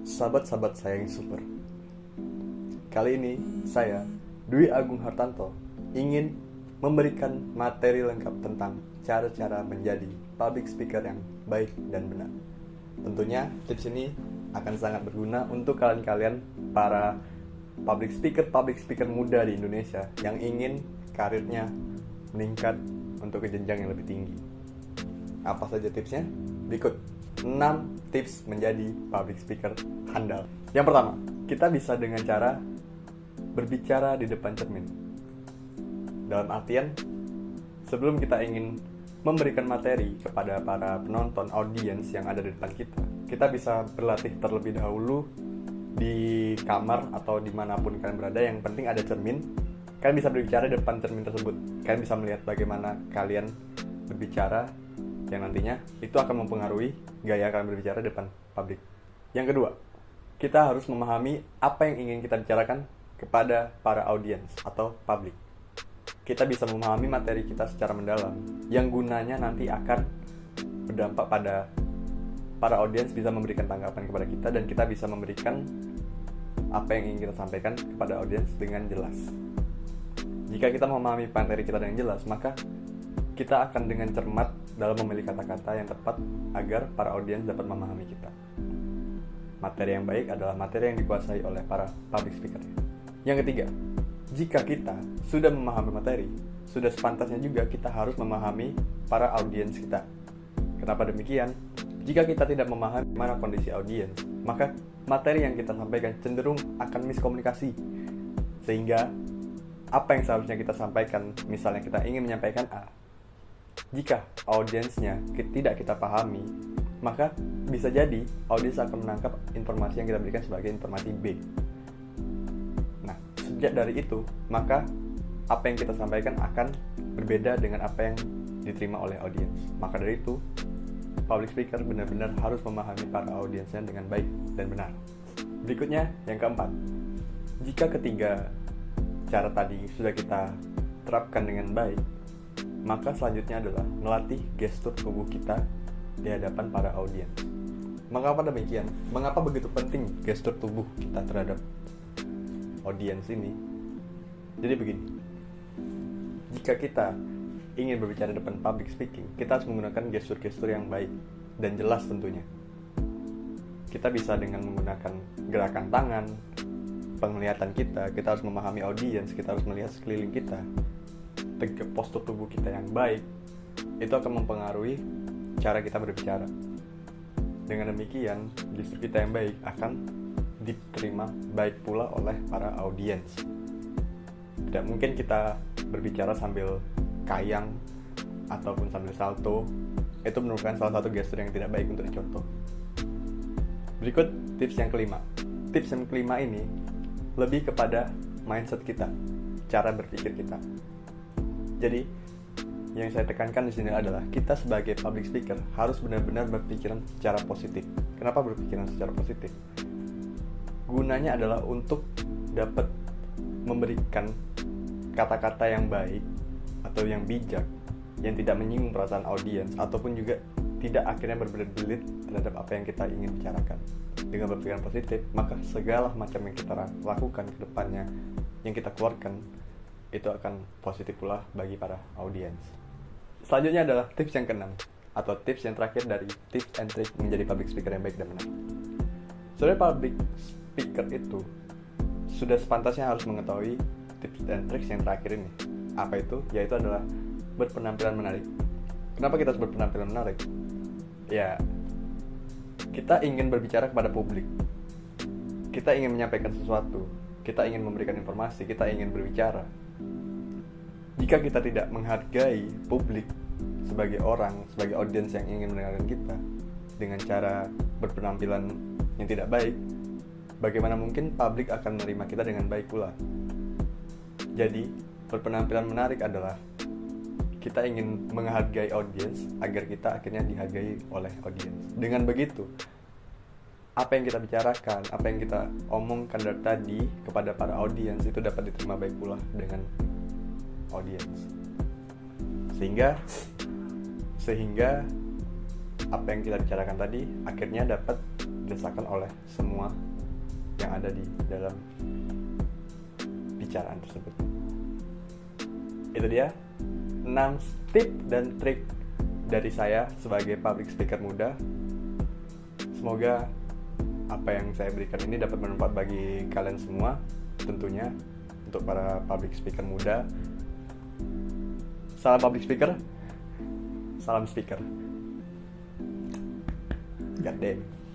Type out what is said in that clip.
sahabat-sahabat saya yang super. Kali ini saya, Dwi Agung Hartanto, ingin memberikan materi lengkap tentang cara-cara menjadi public speaker yang baik dan benar. Tentunya tips ini akan sangat berguna untuk kalian-kalian para public speaker muda di Indonesia yang ingin karirnya meningkat untuk ke jenjang yang lebih tinggi. Apa saja tipsnya? Berikut 6 tips menjadi public speaker handal. Yang pertama, kita bisa dengan cara berbicara di depan cermin. Dalam artian, sebelum kita ingin memberikan materi kepada para penonton, audiens yang ada di depan kita, kita bisa berlatih terlebih dahulu di kamar atau dimanapun kalian berada. Yang penting ada cermin. Kalian bisa berbicara di depan cermin tersebut. Kalian bisa melihat bagaimana kalian berbicara, yang nantinya itu akan mempengaruhi gaya kalian berbicara di depan publik. Yang kedua, kita harus memahami apa yang ingin kita bicarakan kepada para audiens atau publik. Kita bisa memahami materi kita secara mendalam, yang gunanya nanti akan berdampak pada para audiens bisa memberikan tanggapan kepada kita, dan kita bisa memberikan apa yang ingin kita sampaikan kepada audiens dengan jelas. Jika kita memahami materi kita dengan jelas, maka kita akan dengan cermat dalam memilih kata-kata yang tepat agar para audiens dapat memahami kita. Materi yang baik adalah materi yang dikuasai oleh para public speaker. Yang ketiga, jika kita sudah memahami materi, sudah sepantasnya juga kita harus memahami para audiens kita. Kenapa demikian? Jika kita tidak memahami mana kondisi audiens, maka materi yang kita sampaikan cenderung akan miskomunikasi. Sehingga apa yang seharusnya kita sampaikan, misalnya kita ingin menyampaikan A, jika audiensnya tidak kita pahami, maka bisa jadi audiens akan menangkap informasi yang kita berikan sebagai informasi B. Nah, sejak dari itu, maka apa yang kita sampaikan akan berbeda dengan apa yang diterima oleh audiens. Maka dari itu, public speaker benar-benar harus memahami para audiensnya dengan baik dan benar. Berikutnya, yang keempat, jika ketiga cara tadi sudah kita terapkan dengan baik, maka selanjutnya adalah melatih gestur tubuh kita di hadapan para audiens. Mengapa demikian? Mengapa begitu penting gestur tubuh kita terhadap audiens ini? Jadi begini, jika kita ingin berbicara depan public speaking, kita harus menggunakan gestur-gestur yang baik dan jelas tentunya. Kita bisa dengan menggunakan gerakan tangan, penglihatan kita harus memahami audiens, kita harus melihat sekeliling kita, postur tubuh kita yang baik, itu akan mempengaruhi cara kita berbicara. Dengan demikian, gestur kita yang baik akan diterima baik pula oleh para audiens. Tidak mungkin kita berbicara sambil kayang ataupun sambil salto. Itu merupakan salah satu gestur yang tidak baik untuk dicontoh. Berikut tips yang kelima. Tips yang kelima ini lebih kepada mindset kita, cara berpikir kita. Jadi, yang saya tekankan di sini adalah kita sebagai public speaker harus benar-benar berpikiran secara positif. Kenapa berpikiran secara positif? Gunanya adalah untuk dapat memberikan kata-kata yang baik atau yang bijak, yang tidak menyinggung perasaan audiens, ataupun juga tidak akhirnya berbelit-belit terhadap apa yang kita ingin bicarakan. Dengan berpikiran positif, maka segala macam yang kita lakukan ke depannya, yang kita keluarkan, itu akan positif pula bagi para audiens. Selanjutnya adalah tips yang keenam, atau tips yang terakhir dari tips and trick menjadi public speaker yang baik dan benar. Sebenarnya public speaker itu sudah sepantasnya harus mengetahui tips dan tricks yang terakhir ini. Apa itu? Yaitu adalah berpenampilan menarik. Kenapa kita harus berpenampilan menarik? Ya, kita ingin berbicara kepada publik. Kita ingin menyampaikan sesuatu. Kita ingin memberikan informasi. Kita ingin berbicara. Jika kita tidak menghargai publik sebagai orang, sebagai audiens yang ingin mendengarkan kita dengan cara berpenampilan yang tidak baik, bagaimana mungkin publik akan menerima kita dengan baik pula? Jadi, berpenampilan menarik adalah kita ingin menghargai audiens agar kita akhirnya dihargai oleh audiens. Dengan begitu, apa yang kita bicarakan, apa yang kita omongkan dari tadi kepada para audiens itu dapat diterima baik pula dengan audiens. Sehingga apa yang kita bicarakan tadi akhirnya dapat dirasakan oleh semua yang ada di dalam bicaraan tersebut. Itu dia 6 tip dan trik dari saya sebagai public speaker muda. Semoga apa yang saya berikan ini dapat bermanfaat bagi kalian semua, tentunya untuk para public speaker muda. Salam public speaker, salam speaker. God damn.